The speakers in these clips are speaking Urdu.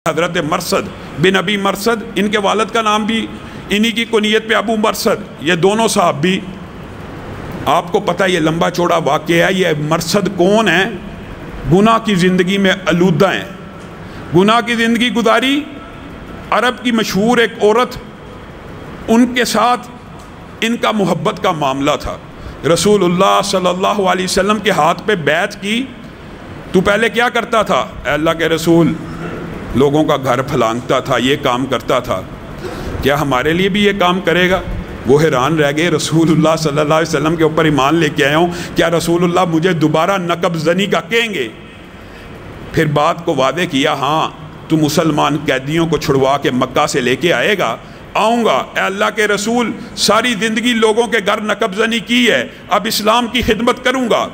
حضرت مرثد بن ابی مرثد، ان کے والد کا نام بھی انہی کی کنیت پہ ابو مرثد، یہ دونوں صاحب بھی آپ کو پتہ، یہ لمبا چوڑا واقعہ ہے۔ یہ مرثد کون ہیں؟ گناہ کی زندگی میں آلودہ ہیں، گناہ کی زندگی گزاری۔ عرب کی مشہور ایک عورت، ان کے ساتھ ان کا محبت کا معاملہ تھا۔ رسول اللہ صلی اللہ علیہ وسلم کے ہاتھ پہ بیعت کی تو پہلے کیا کرتا تھا؟ اے اللہ کے رسول، لوگوں کا گھر پھلانگتا تھا، یہ کام کرتا تھا، کیا ہمارے لیے بھی یہ کام کرے گا؟ وہ حیران رہ گئے، رسول اللہ صلی اللہ علیہ وسلم کے اوپر ایمان لے کے آیا ہوں، کیا رسول اللہ مجھے دوبارہ نقب زنی کا کہیں گے؟ پھر بات کو واضح کیا، ہاں تو مسلمان قیدیوں کو چھڑوا کے مکہ سے لے کے آئے گا؟ آؤں گا۔ اے اللہ کے رسول، ساری زندگی لوگوں کے گھر نقب زنی کی ہے، اب اسلام کی خدمت کروں گا۔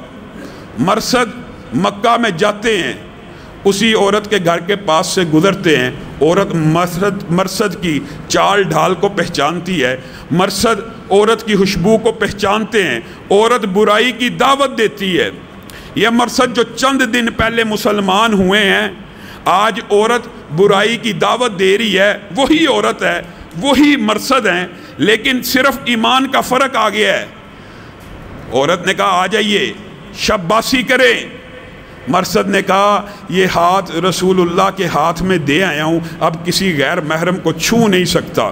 مرثد مکہ میں جاتے ہیں، اسی عورت کے گھر کے پاس سے گزرتے ہیں، عورت مرثد کی چال ڈھال کو پہچانتی ہے، مرثد عورت کی خوشبو کو پہچانتے ہیں، عورت برائی کی دعوت دیتی ہے۔ یہ مرثد جو چند دن پہلے مسلمان ہوئے ہیں، آج عورت برائی کی دعوت دے رہی ہے، وہی عورت ہے، وہی مرثد ہیں، لیکن صرف ایمان کا فرق آ گیا ہے۔ عورت نے کہا آ جائیے، شاباشی کریں۔ مرثد نے کہا یہ ہاتھ رسول اللہ کے ہاتھ میں دے آیا ہوں، اب کسی غیر محرم کو چھو نہیں سکتا۔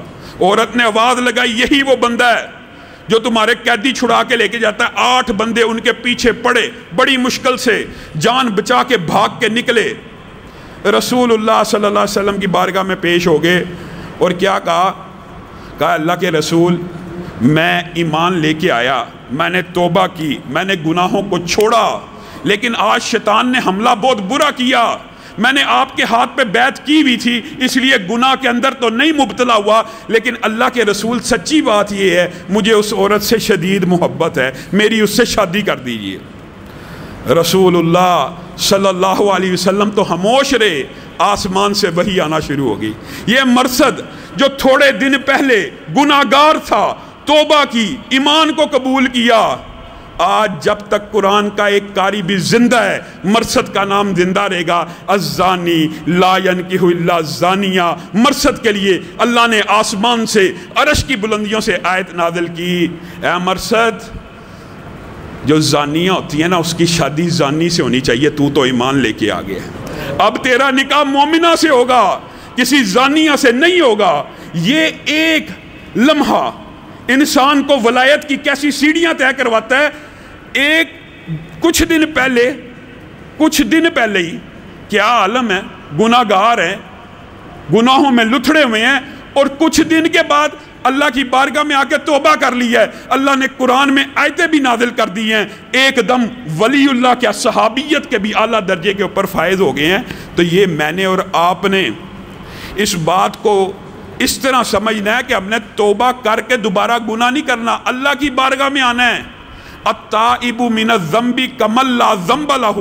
عورت نے آواز لگائی، یہی وہ بندہ ہے جو تمہارے قیدی چھڑا کے لے کے جاتا ہے۔ 8 بندے ان کے پیچھے پڑے، بڑی مشکل سے جان بچا کے بھاگ کے نکلے، رسول اللہ صلی اللہ علیہ وسلم کی بارگاہ میں پیش ہو گئے اور کیا کہا اللہ کے رسول، میں ایمان لے کے آیا، میں نے توبہ کی، میں نے گناہوں کو چھوڑا، لیکن آج شیطان نے حملہ بہت برا کیا، میں نے آپ کے ہاتھ پہ بیعت کی بھی تھی، اس لیے گناہ کے اندر تو نہیں مبتلا ہوا، لیکن اللہ کے رسول سچی بات یہ ہے، مجھے اس عورت سے شدید محبت ہے، میری اس سے شادی کر دیجئے۔ رسول اللہ صلی اللہ علیہ وسلم تو خاموش رہے، آسمان سے وحی آنا شروع ہو گئی۔ یہ مرثد جو تھوڑے دن پہلے گناہگار تھا، توبہ کی، ایمان کو قبول کیا، آج جب تک قرآن کا ایک قاری بھی زندہ ہے، مرثد کا نام زندہ رہے گا۔ الزانی لا ینکح الا الزانیہ، مرثد کے لیے اللہ نے آسمان سے، عرش کی بلندیوں سے آیت نازل کی، اے مرثد، جو زانیہ ہوتی ہے نا، اس کی شادی زانی سے ہونی چاہیے، تو ایمان لے کے آگے ہے، اب تیرا نکاح مومنہ سے ہوگا، کسی زانیہ سے نہیں ہوگا۔ یہ ایک لمحہ انسان کو ولایت کی کیسی سیڑھیاں طے کرواتا ہے۔ ایک کچھ دن پہلے ہی کیا عالم ہے، گناہگار ہیں، گناہوں میں لتھڑے ہوئے ہیں، اور کچھ دن کے بعد اللہ کی بارگاہ میں آ کے توبہ کر لی ہے، اللہ نے قرآن میں آیتیں بھی نازل کر دی ہیں، ایک دم ولی اللہ کیا صحابیت کے بھی اعلیٰ درجے کے اوپر فائز ہو گئے ہیں۔ تو یہ میں نے اور آپ نے اس بات کو اس طرح سمجھنا ہے کہ ہم نے توبہ کر کے دوبارہ گناہ نہیں کرنا، اللہ کی بارگاہ میں آنا ہے۔ التائب من الذنب کمن لا ذنب لہ،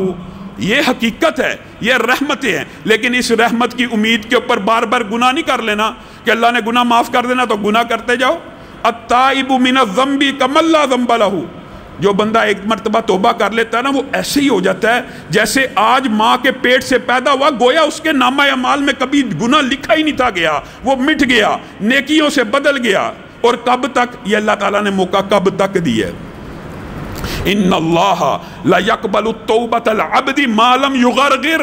یہ حقیقت ہے، یہ رحمتیں ہیں، لیکن اس رحمت کی امید کے اوپر بار بار گناہ نہیں کر لینا کہ اللہ نے گناہ معاف کر دینا تو گناہ کرتے جاؤ۔ التائب من الذنب کمن لا ذنب لہ، جو بندہ ایک مرتبہ توبہ کر لیتا ہے نا، وہ ایسے ہی ہو جاتا ہے جیسے آج ماں کے پیٹ سے پیدا ہوا، گویا اس کے نامہ اعمال میں کبھی گناہ لکھا ہی نہیں تھا گیا، وہ مٹ گیا، نیکیوں سے بدل گیا۔ اور کب تک؟ یہ اللہ تعالیٰ نے موقع کب تک دی ہے۔ ان اللہ لا یقبل توبۃ العبد ما لم یغرغر،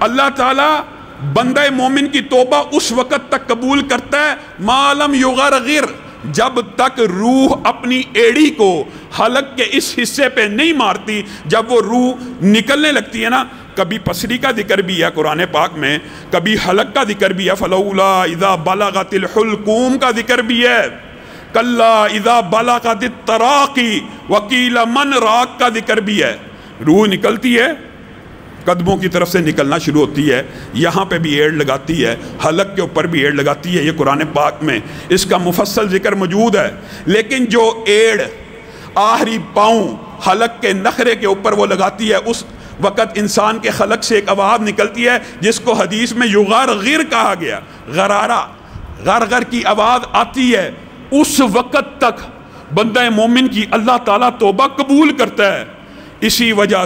اللہ تعالیٰ بندہ مومن کی توبہ اس وقت تک قبول کرتا ہے ما لم یغرغر، جب تک روح اپنی ایڑی کو حلق کے اس حصے پہ نہیں مارتی۔ جب وہ روح نکلنے لگتی ہے نا، کبھی پسری کا ذکر بھی ہے قرآن پاک میں، کبھی حلق کا ذکر بھی ہے، فلولا اذا بلغت الحلقوم کا ذکر بھی ہے، کلا اذا بلغت التراقی وقیل من راق کا ذکر بھی ہے۔ روح نکلتی ہے، قدموں کی طرف سے نکلنا شروع ہوتی ہے، یہاں پہ بھی ایڑ لگاتی ہے، حلق کے اوپر بھی ایڑ لگاتی ہے، یہ قرآن پاک میں اس کا مفصل ذکر موجود ہے۔ لیکن جو ایڑ آخری پاؤں حلق کے نخرے کے اوپر وہ لگاتی ہے، اس وقت انسان کے حلق سے ایک آواز نکلتی ہے جس کو حدیث میں یغرغر کہا گیا، غرارہ، غرغر کی آواز آتی ہے۔ اس وقت تک بندہ مومن کی اللہ تعالیٰ توبہ قبول کرتا ہے۔ اسی وجہ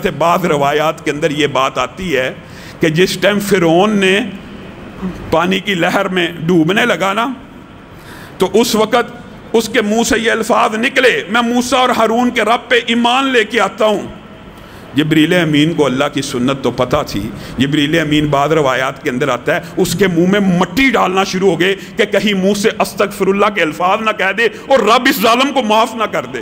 سے بعض روایات کے اندر یہ بات آتی ہے کہ جس ٹائم فرعون نے پانی کی لہر میں ڈوبنے لگا نا، تو اس وقت اس کے منہ سے یہ الفاظ نکلے، میں موسیٰ اور ہارون کے رب پہ ایمان لے کے آتا ہوں۔ جبریل امین کو اللہ کی سنت تو پتہ تھی۔ جبریل امین بعض روایات کے اندر آتا ہے اس کے منہ میں مٹی ڈالنا شروع ہو گئے کہ کہیں منہ سے استغفر اللہ کے الفاظ نہ کہہ دے اور رب اس ظالم کو معاف نہ کر دے۔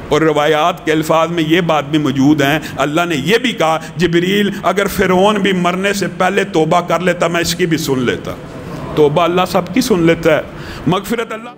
اور روایات کے الفاظ میں یہ بات بھی موجود ہیں، اللہ نے یہ بھی کہا جبریل اگر فرعون بھی مرنے سے پہلے توبہ کر لیتا میں اس کی بھی سن لیتا۔ توبہ اللہ سب کی سن لیتا ہے، مغفرت اللہ